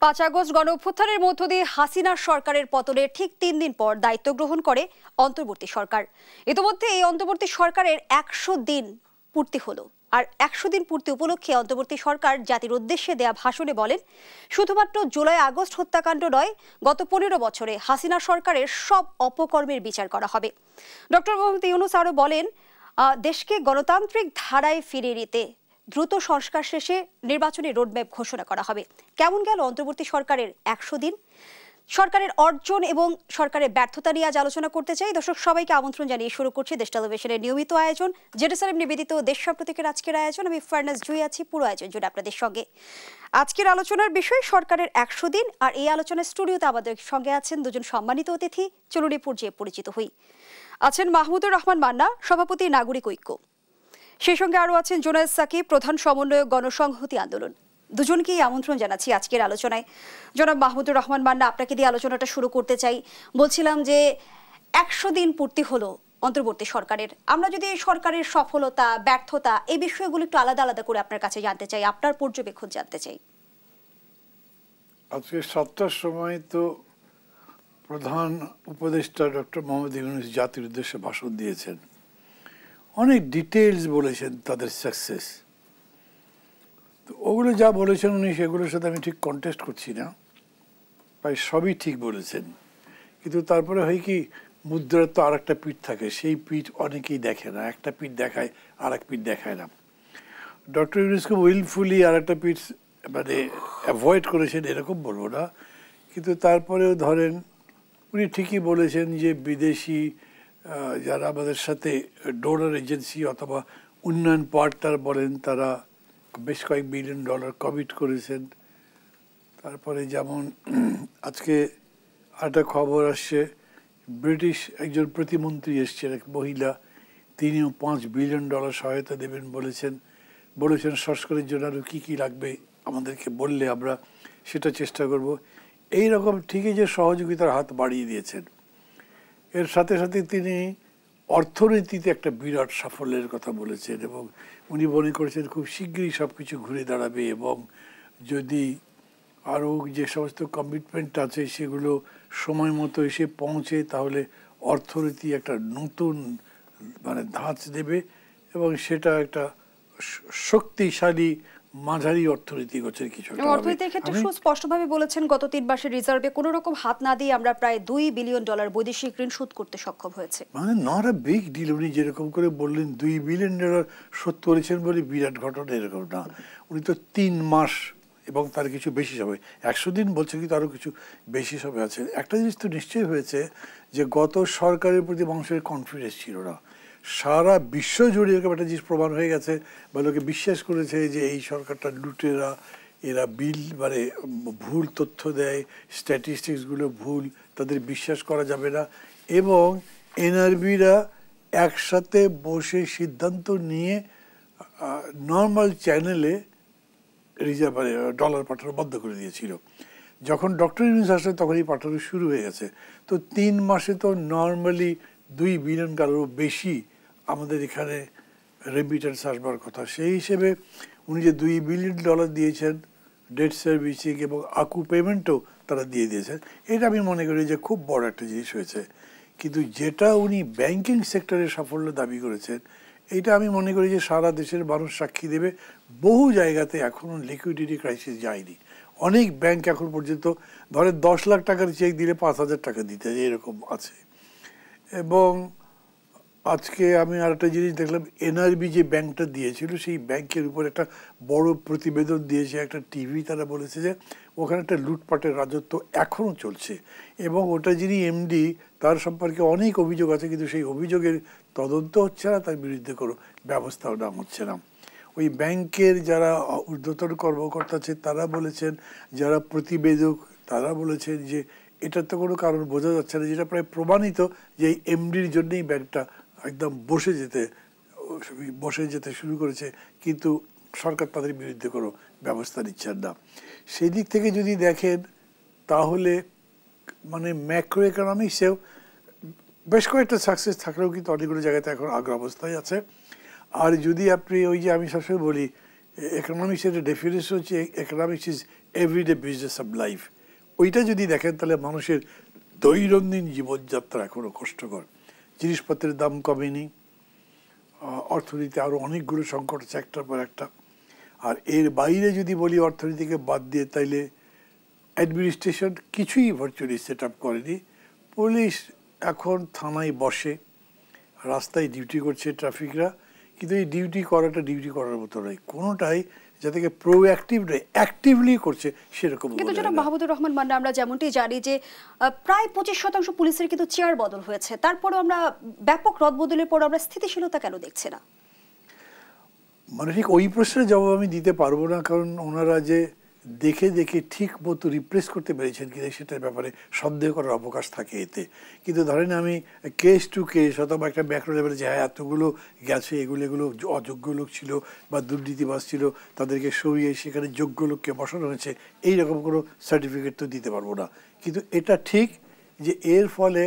5 August গণ অভ্যুত্থানের মধ্য দিয়ে হাসিনা সরকারের পতনের ঠিক 3 দিন পর দায়িত্ব গ্রহণ করে অন্তর্বর্তী সরকার। ইতিমধ্যে এই অন্তর্বর্তী সরকারের 100 দিন পূর্তি হলো। আর 100 দিন পূর্তি উপলক্ষে অন্তর্বর্তী সরকার জাতির উদ্দেশ্যে দেয়া ভাষণে বলেন, শুধুমাত্র জুলাই আগস্ট হত্যাকাণ্ড নয়, গত 15 বছরে হাসিনা সরকারের সব অপকর্মের বিচার করা হবে। ডক্টর মোহাম্মদ ইউনূস আরও বলেন, দেশকে গণতান্ত্রিক ধারায় ফিরিয়ে নিতে দ্রুত সংস্কার শেষে নির্বাচনী রোডম্যাপ ঘোষণা করা হবে। কেমন গেল অন্তর্বর্তী সরকারের 100 দিন, সরকারের অর্জন এবং সরকারের ব্যর্থতা নিয়ে আজ আলোচনা করতে চাই। দর্শক সবাইকে আমন্ত্রণ জানিয়ে শুরু করছি দেশ টেলিভিশনের নিয়মিত আয়োজন জেরুসালেম নিবেদিত দেশ সাম্প্রতিকের আজকের আয়োজন। আমি ফারনাজ জুই আছি পুরো আয়োজন জুড়ে আপনাদের সঙ্গে। আজকের আলোচনার বিষয় সরকারের 100 দিন, আর এই আলোচনার স্টুডিওতে আমাদের সঙ্গে আছেন দুজন সম্মানিত অতিথি। চলুন এই পর্যায়ে পরিচিত হই। আছেন মাহমুদুর রহমান মান্না, সভাপতি নাগরিক ঐক্য। সেই সঙ্গে আরও আছেন জোনায়েদ সাকিব, প্রধান সমন্বয়ক গণসংহতি আন্দোলন। দুজনকেই আমন্ত্রণ জানাচ্ছি আজকের আলোচনায়। জনাব মাহমুদুর রহমান মান্না, আপনাকে দিয়ে আলোচনাটা শুরু করতে চাই। বলছিলাম যে 100 দিন পূর্তি হলো অন্তর্বর্তী সরকারের। আমরা যদি সরকারের সফলতা ব্যর্থতা এই বিষয়গুলো একটু আলাদা আলাদা করে আপনার কাছে জানতে চাই, আপনার পর্যবেক্ষণ জানতে চাই। আজকে 7টার সময় তো প্রধান উপদেষ্টা ডক্টর মোহাম্মদ ইউনূস জাতির উদ্দেশ্যে ভাষণ দিয়েছেন। অনেক ডিটেইলস বলেছেন তাদের সাকসেস। তো ওগুলো যা বলেছেন উনি, সেগুলোর সাথে আমি ঠিক কন্টেস্ট করছি না, প্রায় সবই ঠিক বলেছেন। কিন্তু তারপরে হয় কি, মুদ্রার তো আর একটা পিঠ থাকে, সেই পিঠ অনেকেই দেখে না। একটা পিঠ দেখায়, আর এক পিঠ দেখায় না। ডক্টর ইউনূসকে উইলফুলি আর একটা পিঠ মানে অ্যাভয়েড করেছেন এরকম বলবো না, কিন্তু তারপরেও ধরেন উনি ঠিকই বলেছেন যে বিদেশি যারা আমাদের সাথে ডোনার এজেন্সি অথবা উন্নয়ন পার্টনার বলেন, তারা বেশ কয়েক বিলিয়ন ডলার কমিট করেছেন। তারপরে যেমন আজকে একটা খবর আসছে, ব্রিটিশ একজন প্রতিমন্ত্রী এসছেন, এক মহিলা, তিনিও $5 বিলিয়ন সহায়তা দেবেন বলেছেন সংস্কারের জন্য আরও কী কী লাগবে আমাদেরকে বললে আমরা সেটা চেষ্টা করব। এই রকম ঠিকই যে সহযোগিতার হাত বাড়িয়ে দিয়েছেন। এর সাথে সাথে তিনি অর্থনীতিতে একটা বিরাট সাফল্যের কথা বলেছেন এবং উনি মনে করেছেন খুব শীঘ্রই সব কিছু ঘুরে দাঁড়াবে এবং যদি আরও যে সমস্ত কমিটমেন্ট আছে সেগুলো সময় মতো এসে পৌঁছে, তাহলে অর্থনীতি একটা নতুন মানে ধাঁচ দেবে এবং সেটা একটা শক্তিশালী মাঝারি অর্থনীতি গোছের কিছু। অর্থনীতির ক্ষেত্রে সুস্পষ্টভাবে বলেছেন, গত 3 মাসের রিজার্ভে কোনো রকম হাত না দিয়ে আমরা প্রায় $2 বিলিয়ন বৈদেশিক ঋণ শোধ করতে সক্ষম হয়েছে। মানে নট আ বিগ ডিল। উনি যেরকম করে বললেন $2 বিলিয়ন শোধ করেছেন বলে বিরাট ঘটনা, এরকম না। উনি তো 3 মাস এবং তার কিছু বেশি সময়, 100 দিন বলছে, কিন্তু আরও কিছু বেশি সময় আছে। একটা জিনিস তো নিশ্চয়ই হয়েছে যে গত সরকারের প্রতি মানুষের কনফিডেন্স ছিল না। সারা বিশ্ব জুড়ে এরকম একটা জিনিস প্রমাণ হয়ে গেছে, বা লোকে বিশ্বাস করেছে যে এই সরকারটা লুটেরা, এরা বিল মানে ভুল তথ্য দেয়, স্ট্যাটিস্টিক্সগুলো ভুল, তাদের বিশ্বাস করা যাবে না। এবং এনআরবিরা একসাথে বসে সিদ্ধান্ত নিয়ে নর্মাল চ্যানেলে রিজার্ভ মানে ডলার পাঠানো বন্ধ করে দিয়েছিল। যখন ডক্টর ইউনূস আসলে তখনই পাঠানো শুরু হয়ে গেছে। তো 3 মাসে তো নর্মালি $2 বিলিয়ন বেশি আমাদের এখানে রেমিটেন্স আসবার কথা। সেই হিসেবে উনি যে $2 বিলিয়ন দিয়েছেন ডেট সার্ভিসিং এবং আকু পেমেন্টও তারা দিয়ে দিয়েছেন, এটা আমি মনে করি যে খুব বড় একটা জিনিস হয়েছে। কিন্তু যেটা উনি ব্যাংকিং সেক্টরে সাফল্য দাবি করেছেন, এইটা আমি মনে করি যে সারা দেশের মানুষ সাক্ষী দেবে। বহু জায়গাতে এখনও লিকুইডিটি ক্রাইসিস যায়নি। অনেক ব্যাংক এখন পর্যন্ত ধরে 10 লাখ টাকার চেক দিলে 5,000 টাকা দিতে এরকম আছে। এবং আজকে আমি আর একটা জিনিস দেখলাম, এনআরবি যে ব্যাংকটা দিয়েছিল সেই ব্যাংকের উপর একটা বড় প্রতিবেদন দিয়েছে একটা টিভি। তারা বলেছে যে ওখানে একটা লুটপাটের রাজত্ব এখনও চলছে এবং ওটা যিনি এমডি তার সম্পর্কে অনেক অভিযোগ আছে, কিন্তু সেই অভিযোগের তদন্ত হচ্ছে না, তার বিরুদ্ধে কোনো ব্যবস্থাও নেওয়া হচ্ছে না। ওই ব্যাংকের যারা ঊর্ধ্বতন কর্মকর্তা আছে তারা বলেছেন, যারা প্রতিবেদক তারা বলেছেন যে এটার তো কোনো কারণ বোঝা যাচ্ছে না, যেটা প্রায় প্রমাণিত যে এই এমডির জন্যই ব্যাংকটা একদম বসে যেতে শুরু করেছে, কিন্তু সরকার তাদের বিরুদ্ধে কোনো ব্যবস্থা নিচ্ছেন না। সেই দিক থেকে যদি দেখেন তাহলে মানে ম্যাক্রো ইকোনমিক্সেও বেশ কয়েকটা সাকসেস থাকলেও কিন্তু অনেকগুলো জায়গাতে এখন আগ্রহ অবস্থায় আছে। আর যদি আপনি ওই যে আমি সবসময় বলি ইকোনমিক্সের ডেফিনেশন হচ্ছে economics is everyday business of life, ওইটা যদি দেখেন তাহলে মানুষের দৈনন্দিন জীবনযাত্রা এখনও কষ্টকর। জিনিসপত্রের দাম কমেনি, অর্থনীতি আরও অনেকগুলো সংকট আছে একটার পর একটা। আর এর বাইরে যদি বলি অর্থনীতিকে বাদ দিয়ে, তাইলে অ্যাডমিনিস্ট্রেশন কিছুই ভার্চুয়ালি সেট আপ করেনি। পুলিশ এখন থানায় বসে, রাস্তায় ডিউটি করছে ট্রাফিকরা, কিন্তু এই ডিউটি করার মতো নয়, কোনোটাই যাতে প্রোঅ্যাক্টিভ নয়, অ্যাক্টিভলি করছে সেরকম। কিন্তু যেটা মাহমুদুর রহমান মান্না, আমরা যেমনটি জানি যে প্রায় 25% পুলিশের কিন্তু চেয়ার বদল হয়েছে, তারপরেও আমরা ব্যাপক রদবদলের পর আমরা স্থিতিশীলতা কেন দেখছি না? মানে ঠিক ওই প্রশ্নের জবাব আমি দিতে পারবো না, কারণ ওনারা যে দেখে দেখে ঠিক মতো রিপ্লেস করতে পেরেছেন কিনা সেটার ব্যাপারে সন্দেহ করার অবকাশ থাকে এতে। কিন্তু ধরেন আমি কেস টু কেস অথবা একটা ম্যাক্রো লেভেলে যে হ্যাঁ এতগুলো গেছে, এগুলো অযোগ্য লোক ছিল বা দুর্নীতিবাজ ছিল, তাদেরকে সরিয়ে সেখানে যোগ্য লোককে বসানো হয়েছে, এইরকম কোনো সার্টিফিকেট তো দিতে পারবো না। কিন্তু এটা ঠিক যে এর ফলে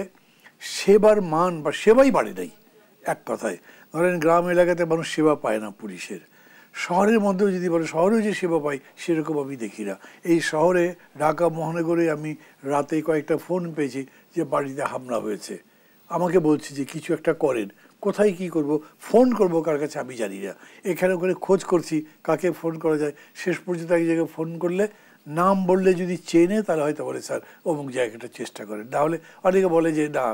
সেবার মান বা সেবাই বাড়ে নাই। এক কথায় ধরেন গ্রাম এলাকাতে মানুষ সেবা পায় না পুলিশের, শহরের মধ্যেও যদি বলে শহরেও যে সেবা পাই সেরকম আমি দেখি না। এই শহরে ঢাকা মহানগরে আমি রাতে কয়েকটা ফোন পেয়েছি যে বাড়িতে হামলা হয়েছে, আমাকে বলছে যে কিছু একটা করেন, কোথায় কি করব, ফোন করব কার কাছে আমি জানি না। এখানে ওখানে খোঁজ করছি কাকে ফোন করা যায়, শেষ পর্যন্ত এক জায়গায় ফোন করলে নাম বললে যদি চেনে তাহলে হয়তো বলে স্যার অমুক জায়গাটা চেষ্টা করেন, নাহলে অনেকে বলে যে না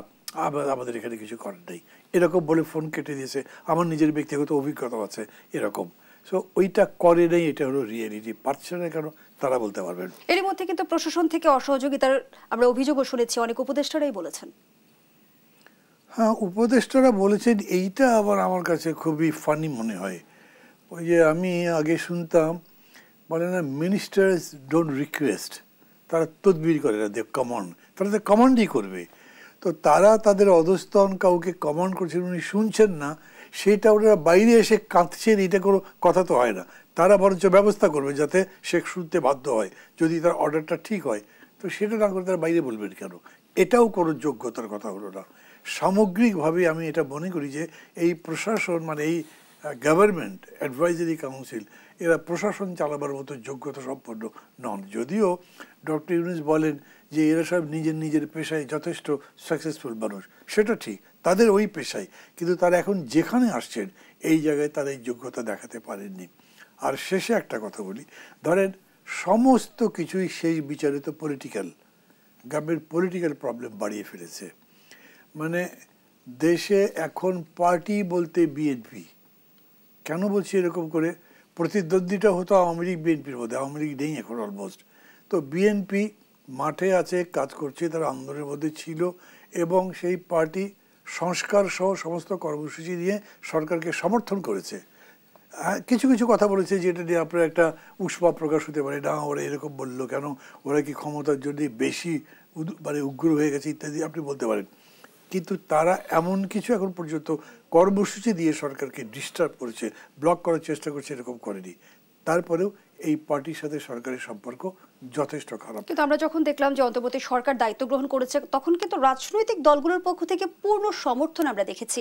আমাদের এখানে কিছু করার নেই, এরকম বলে ফোন কেটে দিয়েছে। আমার নিজের ব্যক্তিগত অভিজ্ঞতা আছে এরকম। সো ওইটা করে নেই, এটা হলো রিয়েলিটি। পারছে না কেন তারা বলতে পারবেন। এর মধ্যে কিন্তু প্রশাসন থেকে অসহযোগিতার আমরা অভিযোগও শুনেছি, অনেক উপদেষ্টারাই বলেছেন। হ্যাঁ, উপদেষ্টারা বলেছেন, এইটা আবার আমার কাছে খুবই ফানি মনে হয়। ওই যে আমি আগে শুনতাম বলে না মিনিস্টার্স ডোন্ট রিকোয়েস্ট, তারা তদবির করে না, দে কমান্ড, তারা তো কমান্ডই করবে। তো তারা তাদের অধস্তন কাউকে কমান্ড করছেন, উনি শুনছেন না, সেটা ওনারা বাইরে এসে কাঁদছেন, এটা কোনো কথা তো হয় না। তারা বরঞ্চ ব্যবস্থা করবে যাতে সে শুনতে বাধ্য হয়, যদি তার অর্ডারটা ঠিক হয়। তো সেটা না করে তারা বাইরে বলবেন কেন? এটাও কোনো যোগ্যতার কথা হলো না। সামগ্রিকভাবে আমি এটা মনে করি যে এই প্রশাসন মানে এই গভর্নমেন্ট অ্যাডভাইজারি কাউন্সিল, এরা প্রশাসন চালাবার মতো যোগ্যতা সম্পন্ন নন। যদিও ডক্টর ইউনূস বলেন যে এরা সব নিজের নিজের পেশায় যথেষ্ট সাকসেসফুল মানুষ, সেটা ঠিক, তাদের ওই পেশায়, কিন্তু তারা এখন যেখানে আসছেন এই জায়গায় তারা এই যোগ্যতা দেখাতে পারেননি। আর শেষে একটা কথা বলি, ধরেন সমস্ত কিছুই শেষ বিচারে তো পলিটিক্যাল, গভর্নমেন্ট পলিটিক্যাল প্রবলেম বাড়িয়ে ফেলেছে। মানে দেশে এখন পার্টি বলতে বিএনপি, কেন বলছি এরকম করে, প্রতিদ্বন্দ্বিতা হতো আওয়ামী লীগ বিএনপির মধ্যে, আওয়ামী লীগ নেই এখন অলমোস্ট। তো বিএনপি মাঠে আছে, কাজ করছে, তারা আন্দোলনের মধ্যে ছিল, এবং সেই পার্টি সংস্কার সহ সমস্ত কর্মসূচি নিয়ে সরকারকে সমর্থন করেছে। কিছু কিছু কথা বলেছে যেটা নিয়ে আপনার একটা উষ্মা প্রকাশ হতে পারে, না ওরা এরকম বললো কেন, ওরা কি ক্ষমতার জন্য বেশি মানে উগ্র হয়ে গেছে ইত্যাদি আপনি বলতে পারেন। কিন্তু তারা এমন কিছু এখন পর্যন্ত কর্মসূচি দিয়ে সরকারকে ডিস্টার্ব করেছে, ব্লক করার চেষ্টা করছে, এরকম করেনি। তারপরেও এই পার্টির সাথে সরকারের সম্পর্ক যথেষ্ট খারাপ। কিন্তু আমরা যখন দেখলাম যে অন্তর্বর্তী সরকার দায়িত্ব গ্রহণ করেছে, তখন কিন্তু রাজনৈতিক দলগুলোর পক্ষ থেকে পূর্ণ সমর্থন আমরা দেখেছি।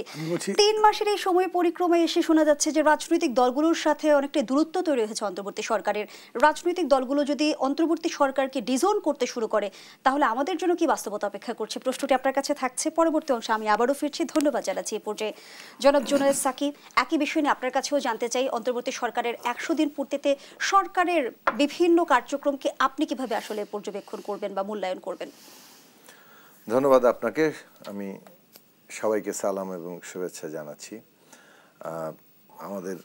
3 মাসের এই সময় পরিক্রমায় এসে শোনা যাচ্ছে যে রাজনৈতিক দলগুলোর সাথে অনেকটা দূরত্ব তৈরি হয়েছে অন্তর্বর্তী সরকারের। রাজনৈতিক দলগুলো যদি অন্তর্বর্তী সরকারকে ডিজোন করতে শুরু করে তাহলে আমাদের জন্য কি বাস্তবতা অপেক্ষা করছে? প্রশ্নটি আপনার কাছে থাকছে। পরবর্তী অংশে আমি আবারও ফিরছি। ধন্যবাদ জানাচ্ছি এ পর্যায়ে জনাব জুনায়েদ সাকিব। একই বিষয় নিয়ে আপনার কাছেও জানতে চাই, অন্তর্বর্তী সরকারের 100 দিন পূর্তিতে সরকারের বিভিন্ন কার্যক্রমকে আপনি কিভাবে আসলে পর্যবেক্ষণ করবেন বা মূল্যায়ন করবেন? ধন্যবাদ আপনাকে। আমি সবাইকে সালাম এবং শুভেচ্ছা জানাচ্ছি। আমাদের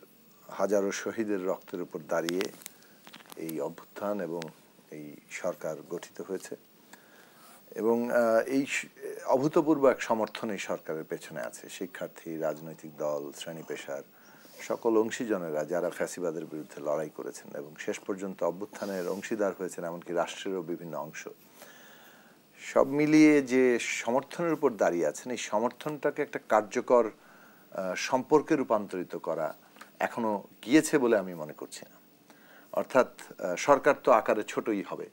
হাজারো শহীদের রক্তের উপর দাঁড়িয়ে এই অভ্যুত্থান এবং এই সরকার গঠিত হয়েছে, এবং এই অভূতপূর্ব এক সমর্থন এই সরকারের পেছনে আছে। শিক্ষার্থী, রাজনৈতিক দল, শ্রেণী পেশার সকল অংশীজনেরা যারা ফ্যাসিবাদের বিরুদ্ধে লড়াই করেছেন এবং শেষ পর্যন্ত অভ্যুত্থানের অংশীদার হয়েছেন, এমনকি রাষ্ট্রেরও বিভিন্ন অংশ, সব মিলিয়ে যে সমর্থনের উপর দাঁড়িয়ে আছেন, এই সমর্থনটাকে একটা কার্যকর সম্পর্কে রূপান্তরিত করা এখনো গিয়েছে বলে আমি মনে করছি না। অর্থাৎ সরকার তো আকারে ছোটই হবে,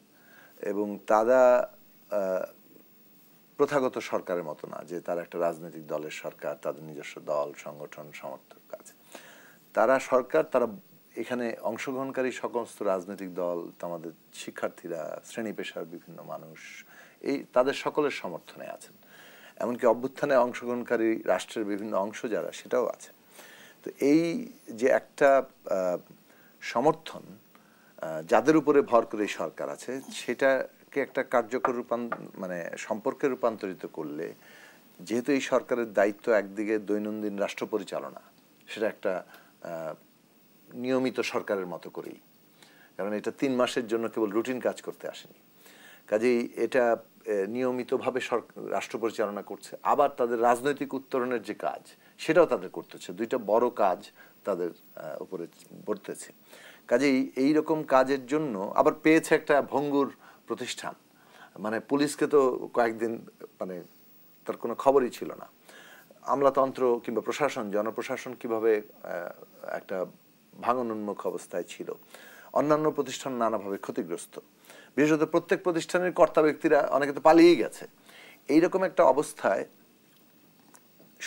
এবং তারা প্রথাগত সরকারের মতো না যে তারা একটা রাজনৈতিক দলের সরকার, তাদের নিজস্ব দল, সংগঠন, সমর্থক আছে। তারা সরকার, তারা এখানে অংশগ্রহণকারী সমস্ত রাজনৈতিক দল, আমাদের শিক্ষার্থীরা, শ্রেণী পেশার বিভিন্ন মানুষ, তাদের সকলের সমর্থনে আছেন। এমনকি অভ্যুত্থানে অংশগ্রহণকারী রাষ্ট্রের বিভিন্ন অংশ যারা, সেটাও আছে। তো এই যে একটা সমর্থন যাদের উপরে ভর করে সরকার আছে, সেটাকে একটা কার্যকর সম্পর্কে রূপান্তরিত করলে, যেহেতু এই সরকারের দায়িত্ব একদিকে দৈনন্দিন রাষ্ট্র পরিচালনা, সেটা একটা নিয়মিত সরকারের মতো করেই, কারণ এটা 3 মাসের জন্য কেবল রুটিন কাজ করতে আসেনি। কাজেই এটা নিয়মিতভাবে রাষ্ট্র পরিচালনা করছে, আবার তাদের রাজনৈতিক উত্তরণের যে কাজ, সেটাও তাদের করতেছে। 2টা বড় কাজ তাদের উপরে পড়তেছে। কাজেই এইরকম কাজের জন্য আবার পেয়েছে একটা ভঙ্গুর প্রতিষ্ঠান। পুলিশকে তো কয়েকদিন তার কোনো খবরই ছিল না। আমলাতন্ত্র কিংবা প্রশাসন, জনপ্রশাসন কিভাবে একটা ভাঙনোন্মুখ অবস্থায় ছিল। অন্যান্য প্রতিষ্ঠান নানাভাবে ক্ষতিগ্রস্ত, বিশেষত প্রত্যেক প্রতিষ্ঠানের কর্তা ব্যক্তিরা অনেকে তো পালিয়েই গেছে। এইরকম একটা অবস্থায়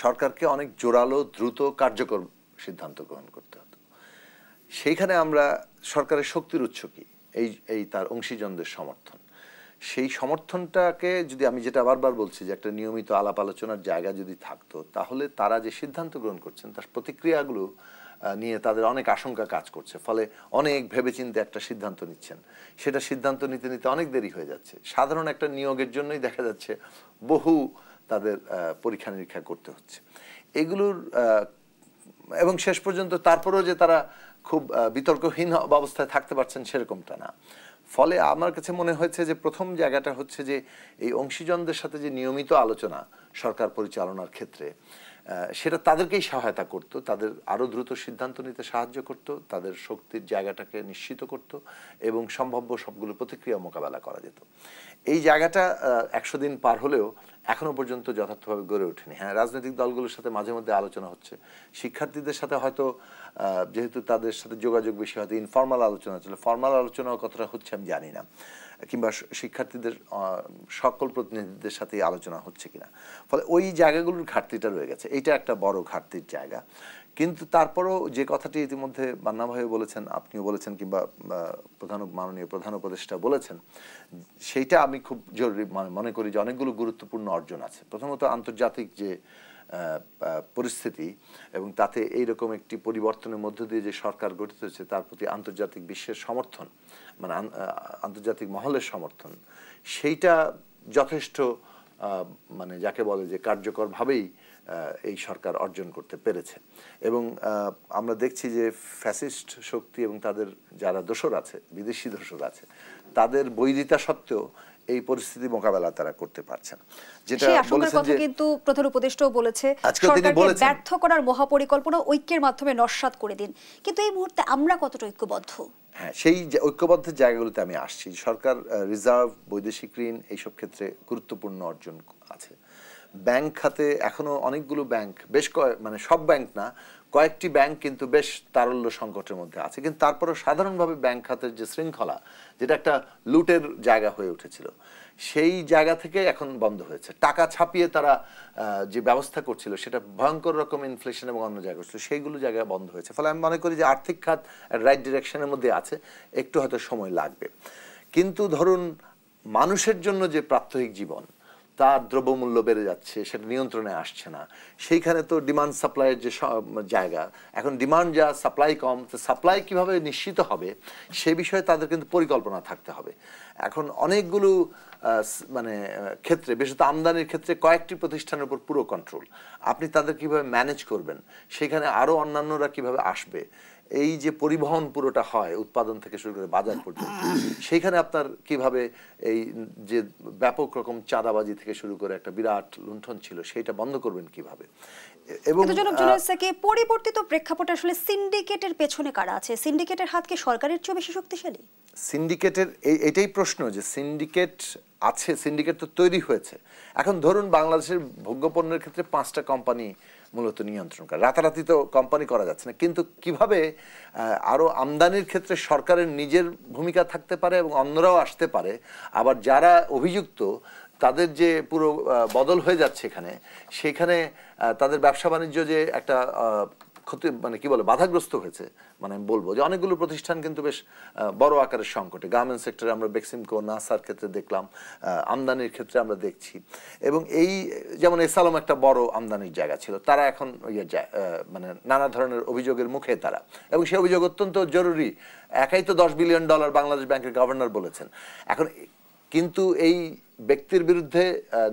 সরকারকে অনেক জোরালো, দ্রুত, কার্যকর সিদ্ধান্ত গ্রহণ করতে হতো। সেইখানে আমরা সরকারের শক্তির উৎস কি? এই তার অংশীজনদের সমর্থন। সেই সমর্থনটাকে যদি আমি, যেটা বারবার বলছি, যে একটা নিয়মিত আলাপ আলোচনার জায়গা যদি থাকতো, তাহলে তারা যে সিদ্ধান্ত গ্রহণ করছেন তার প্রতিক্রিয়াগুলো নিয়ে তাদের অনেক আশঙ্কা কাজ করছে। ফলে অনেক ভেবেচিন্তে একটা সিদ্ধান্ত নিচ্ছেন, সেটা সিদ্ধান্ত নিতে নিতে অনেক দেরি হয়ে যাচ্ছে। সাধারণ একটা নিয়োগের জন্যই দেখা যাচ্ছে বহু তাদের পরীক্ষা নিরীক্ষা করতে হচ্ছে এগুলোর, এবং শেষ পর্যন্ত তারপরেও যে তারা খুব বিতর্কহীন অবস্থায় থাকতে পারছেন সেরকমটা না। ফলে আমার কাছে মনে হয়েছে যে প্রথম জায়গাটা হচ্ছে যে এই অংশীজনদের সাথে যে নিয়মিত আলোচনা সরকার পরিচালনার ক্ষেত্রে, সেটা তাদেরকেই সহায়তা করত, তাদের আরও দ্রুত সিদ্ধান্ত নিতে সাহায্য করত, তাদের শক্তির জায়গাটাকে নিশ্চিত করত, এবং সম্ভাব্য সবগুলো প্রতিক্রিয়া মোকাবেলা করা যেত। এই জায়গাটা 100 দিন পার হলেও এখনো পর্যন্ত যথার্থভাবে গড়ে ওঠেনি। হ্যাঁ, রাজনৈতিক দলগুলোর সাথে মাঝে মধ্যে আলোচনা হচ্ছে, শিক্ষার্থীদের সাথে হয়তো যেহেতু তাদের সাথে যোগাযোগ বেশি, হয়তো ইনফর্মাল আলোচনা চলে, ফর্মাল আলোচনাও কতটা হচ্ছে আমি জানি না, কিংবা শিক্ষার্থীদের সকল প্রতিনিধিদের সাথে আলোচনা হচ্ছে কিনা। ফলে ওই জায়গাগুলোর ঘাটতিটা রয়ে গেছে, এইটা একটা বড় ঘাটতির জায়গা। কিন্তু তারপরও যে কথাটি ইতিমধ্যে বান্না ভাই বলেছেন, আপনিও বলেছেন, কিংবা মাননীয় প্রধান উপদেষ্টা বলেছেন, সেইটা আমি খুব জরুরি মনে করি যে অনেকগুলো গুরুত্বপূর্ণ অর্জন আছে। প্রথমত আন্তর্জাতিক যে পরিস্থিতি, এবং তাতে এইরকম একটি পরিবর্তনের মধ্য দিয়ে যে সরকার গঠিত হয়েছে, তার প্রতি আন্তর্জাতিক বিশ্বের সমর্থন, আন্তর্জাতিক মহলের সমর্থন, সেইটা যথেষ্ট যাকে বলে যে কার্যকরভাবেই এই সরকার অর্জন করতে পেরেছে। এবং আমরা দেখছি যে ফ্যাসিস্ট শক্তি এবং তাদের যারা দোসর আছে, বিদেশি দোসর আছে, তাদের বৈরিতা সত্ত্বেও এই পরিস্থিতি মোকাবেলা তারা করতে পারছেন। যেটা বলেছেন যে কিন্তু প্রধান উপদেষ্টাও বলেছে সরকারকে ব্যর্থ করার মহাপরিকল্পনা ঐক্যের মাধ্যমে নস্যাৎ করে দিন। কিন্তু এই মুহূর্তে আমরা কতটা ঐক্যবদ্ধ? হ্যাঁ, সেই ঐক্যবদ্ধ জায়গাগুলোতে আমি আসছি। সরকার রিজার্ভ, বৈদেশিক ঋণ, এইসব ক্ষেত্রে গুরুত্বপূর্ণ অর্জন আছে। ব্যাংক খাতে এখনো অনেকগুলো ব্যাংক, বেশ সব ব্যাংক না, কয়েকটি ব্যাংক কিন্তু বেশ তারল্য সংকটের মধ্যে আছে। কিন্তু তারপরেও সাধারণভাবে ব্যাংক খাতের যে শৃঙ্খলা, যেটা একটা লুটের জায়গা হয়ে উঠেছিল, সেই জায়গা থেকে এখন বন্ধ হয়েছে। টাকা ছাপিয়ে তারা যে ব্যবস্থা করছিল, সেটা ভয়ঙ্কর রকম ইনফ্লেশন এবং অন্য জায়গা ছিল, সেইগুলো জায়গায় বন্ধ হয়েছে। ফলে আমি মনে করি যে আর্থিক খাত রাইট ডিরেকশনের মধ্যে আছে, একটু হয়তো সময় লাগবে। কিন্তু ধরুন মানুষের জন্য যে প্রাত্যহিক জীবন, তার দ্রব্যমূল্য বেড়ে যাচ্ছে, সেটা নিয়ন্ত্রণে আসছে না। সেইখানে তো ডিমান্ড সাপ্লাইয়ের যে জায়গা, এখন ডিমান্ড যা, সাপ্লাই কম, তো সাপ্লাই কিভাবে নিশ্চিত হবে সে বিষয়ে তাদের কিন্তু পরিকল্পনা থাকতে হবে। এখন অনেকগুলো ক্ষেত্রে, বিশেষত আমদানির ক্ষেত্রে কয়েকটি প্রতিষ্ঠানের উপর পুরো কন্ট্রোল, আপনি তাদের কিভাবে ম্যানেজ করবেন, সেখানে আরও অন্যান্যরা কিভাবে আসবে, এই যে পরিবহন পুরোটা হয় উৎপাদন থেকে শুরু করে বাজার পর্যন্ত, সেইখানে আপনার কিভাবে এই যে ব্যাপক রকম চাঁদাবাজি থেকে শুরু করে একটা বিরাট লুণ্ঠন ছিল, সেইটা বন্ধ করবেন কিভাবে। এবং পরিবর্তিত প্রেক্ষাপটে আসলে সিন্ডিকেটের পেছনে কারা আছে? সিন্ডিকেটের হাত কি সরকারের চেয়ে বেশি শক্তিশালী? সিন্ডিকেটের এটাই প্রশ্ন, যে সিন্ডিকেট আছে, সিন্ডিকেট তো তৈরি হয়েছে। এখন ধরুন বাংলাদেশের ভোগ্যপণ্যের ক্ষেত্রে 5টা কোম্পানি মূলত নিয়ন্ত্রণ করে, রাতারাতি তো কোম্পানি করা যাচ্ছে না, কিন্তু কিভাবে আরো আমদানির ক্ষেত্রে সরকারের নিজের ভূমিকা থাকতে পারে এবং অন্যরাও আসতে পারে, আবার যারা অভিযুক্ত তাদের যে পুরো বদল হয়ে যাচ্ছে এখানে, সেখানে তাদের ব্যবসা বাণিজ্য যে একটা ক্ষতি মানে কি বলে বাধাগ্রস্ত হয়েছে, মানে আমি বলবো যে অনেকগুলো প্রতিষ্ঠান কিন্তু বেশ বড় আকারের সংকটে। গার্মেন্টস সেক্টরে আমরা বেক্সিমকো, নাসার ক্ষেত্রে দেখলাম, আমদানির ক্ষেত্রে আমরা দেখছি। এবং এই যেমন এসালম একটা বড় আমদানির জায়গা ছিল, তারা এখন মানে নানা ধরনের অভিযোগের মুখে তারা, এবং সেই অভিযোগ অত্যন্ত জরুরি। একাই তো $10 বিলিয়ন বাংলাদেশ ব্যাংকের গভর্নর বলেছেন। এখন কিন্তু এই ব্যক্তির বিরুদ্ধে